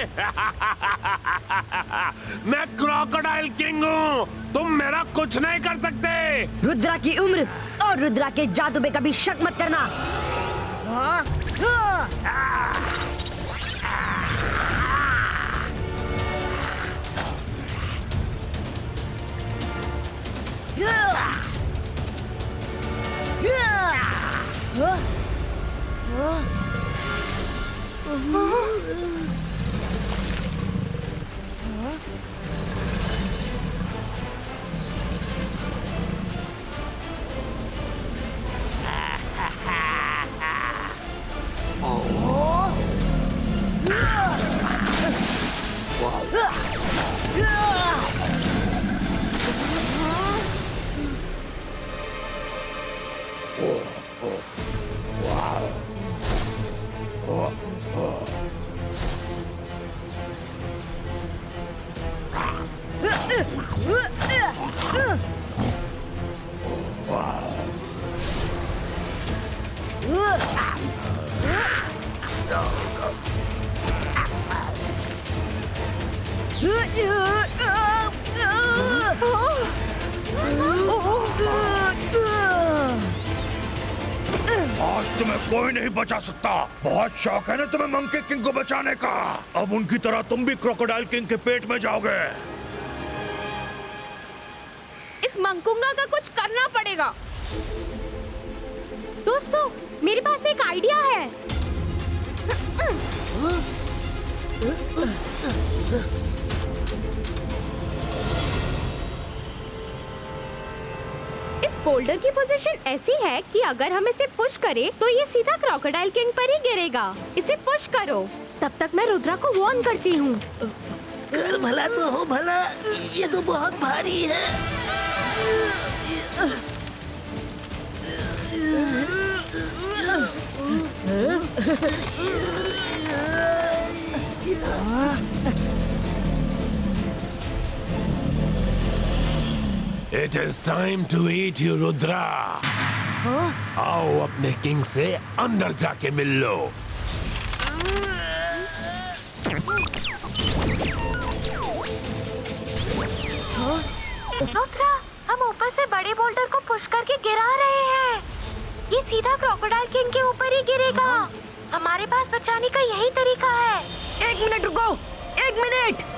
मैं क्रोकोडाइल किंग हूँ, तुम मेरा कुछ नहीं कर सकते। रुद्रा की उम्र और रुद्रा के जादू पे कभी शक मत करना। आज तुम्हें कोई नहीं बचा सकता। बहुत शौक है ना तुम्हें मंकी किंग को बचाने का। अब उनकी तरह तुम भी क्रोकोडाइल किंग के पेट में जाओगे। इस मंकुंगा का कुछ करना पड़ेगा। दोस्तों, मेरे पास एक आइडिया है। बोल्डर की पोजीशन ऐसी है कि अगर हम इसे पुश करें तो ये सीधा क्रोकोडाइल किंग पर ही गिरेगा। इसे पुश करो। तब तक मैं रुद्रा को वार्न करती हूँ। कर भला तो हो भला, ये तो बहुत भारी है। It is time to eat you, Rudra. आओ अपने किंग से अंदर जाके मिल लो। रुद्रा, हम ऊपर से बड़े बोल्डर को पुश करके गिरा रहे हैं। ये सीधा क्रोकोडाइल किंग के ऊपर ही गिरेगा। हमारे पास बचाने का यही तरीका है। 1 मिनट रुको, 1 मिनट।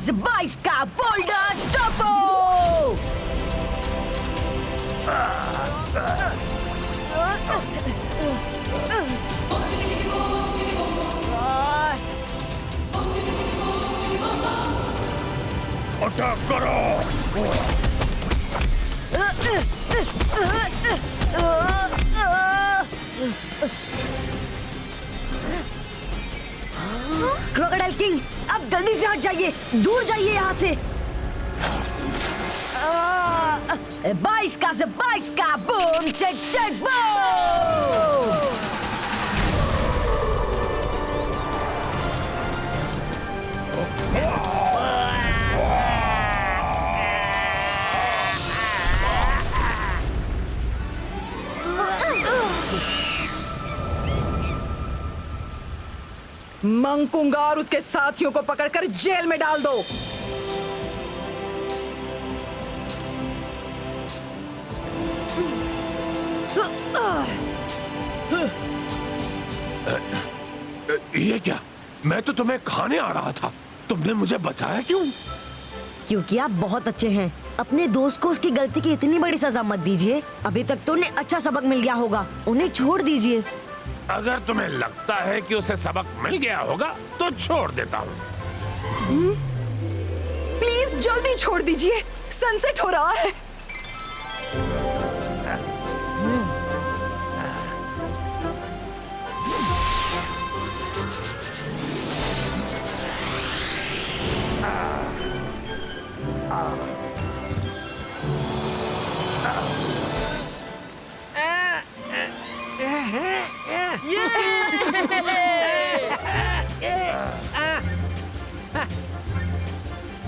Sebaisca बोल्डर स्टॉपो। अटैक करो। क्रोकोडाइल किंग, अब जल्दी से हट जाइए, दूर जाइए यहाँ से। Sebaisca boom check boom. मंकुंगा और उसके साथियों को पकड़कर जेल में डाल दो। ये क्या? मैं तो तुम्हें खाने आ रहा था, तुमने मुझे बचाया क्यों? क्योंकि आप बहुत अच्छे हैं। अपने दोस्त को उसकी गलती की इतनी बड़ी सजा मत दीजिए। अभी तक तो उन्हें अच्छा सबक मिल गया होगा, उन्हें छोड़ दीजिए। अगर तुम्हें लगता है कि उसे सबक मिल गया होगा तो छोड़ देता हूँ। प्लीज जल्दी छोड़ दीजिए, सनसेट हो रहा है।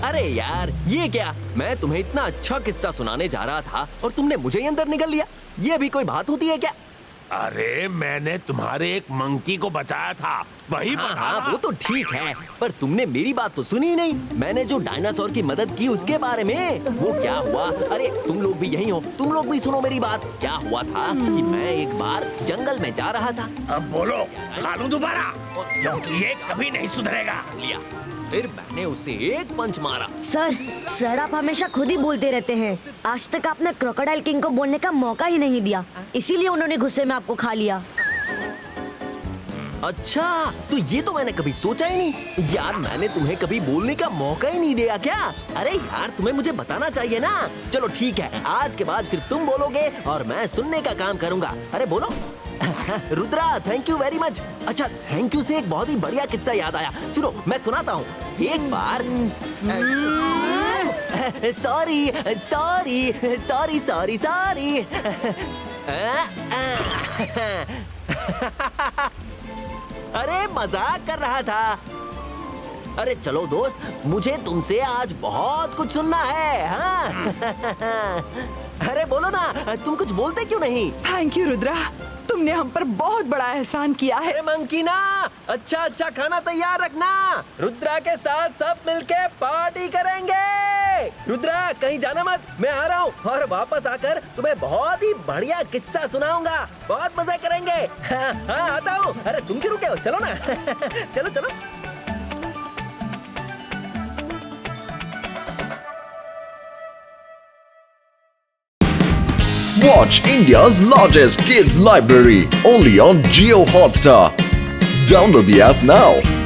अरे यार, ये क्या? मैं तुम्हें इतना अच्छा किस्सा सुनाने जा रहा था और तुमने मुझे ही अंदर निकल लिया। ये भी कोई बात होती है क्या? अरे मैंने तुम्हारे एक मंकी को बचाया था, वही हाँ, वो तो ठीक है, पर तुमने मेरी बात तो सुनी नहीं। मैंने जो डायनासोर की मदद की उसके बारे में। वो क्या हुआ? अरे तुम लोग भी यही हो, तुम लोग भी सुनो मेरी बात। क्या हुआ था कि मैं एक बार जंगल में जा रहा था। अब बोलो, खा लूं दोबारा, क्योंकि ये कभी नहीं सुधरेगा। लिया, फिर मैंने उसे एक पंच मारा। सर आप हमेशा खुद ही बोलते रहते हैं। आज तक आपने क्रोकोडाइल किंग को बोलने का मौका ही नहीं दिया, इसीलिए उन्होंने गुस्से में आपको खा लिया। अच्छा, तो ये तो मैंने कभी सोचा ही नहीं। यार, मैंने तुम्हें कभी बोलने का मौका ही नहीं दिया क्या? अरे यार, तुम्हें मुझे बताना चाहिए ना। चलो ठीक है, आज के बाद सिर्फ तुम बोलोगे और मैं सुनने का काम करूंगा। अरे बोलो। Rudra, thank you very much. अच्छा, थैंक यू से एक बहुत ही बढ़िया किस्सा याद आया। सुनो, मैं सुनाता हूँ। एक बार सॉरी अरे मजाक कर रहा था। अरे चलो दोस्त, मुझे तुमसे आज बहुत कुछ सुनना है। हाँ? अरे बोलो ना, तुम कुछ बोलते क्यों नहीं? थैंक यू रुद्रा, तुमने हम पर बहुत बड़ा एहसान किया है। अरे मंकीना, अच्छा खाना तैयार रखना। रुद्रा के साथ सब मिलके पार्टी करेंगे। रुद्रा, कहीं जाना मत, मैं आ रहा हूँ और वापस आकर तुम्हें बहुत ही बढ़िया किस्सा सुनाऊंगा। बहुत मजा करेंगे। हाँ, आता हूँ। अरे तुम क्यों रुके हो? चलो ना। चलो। Watch India's largest kids library only on Jio Hotstar. Download the app now.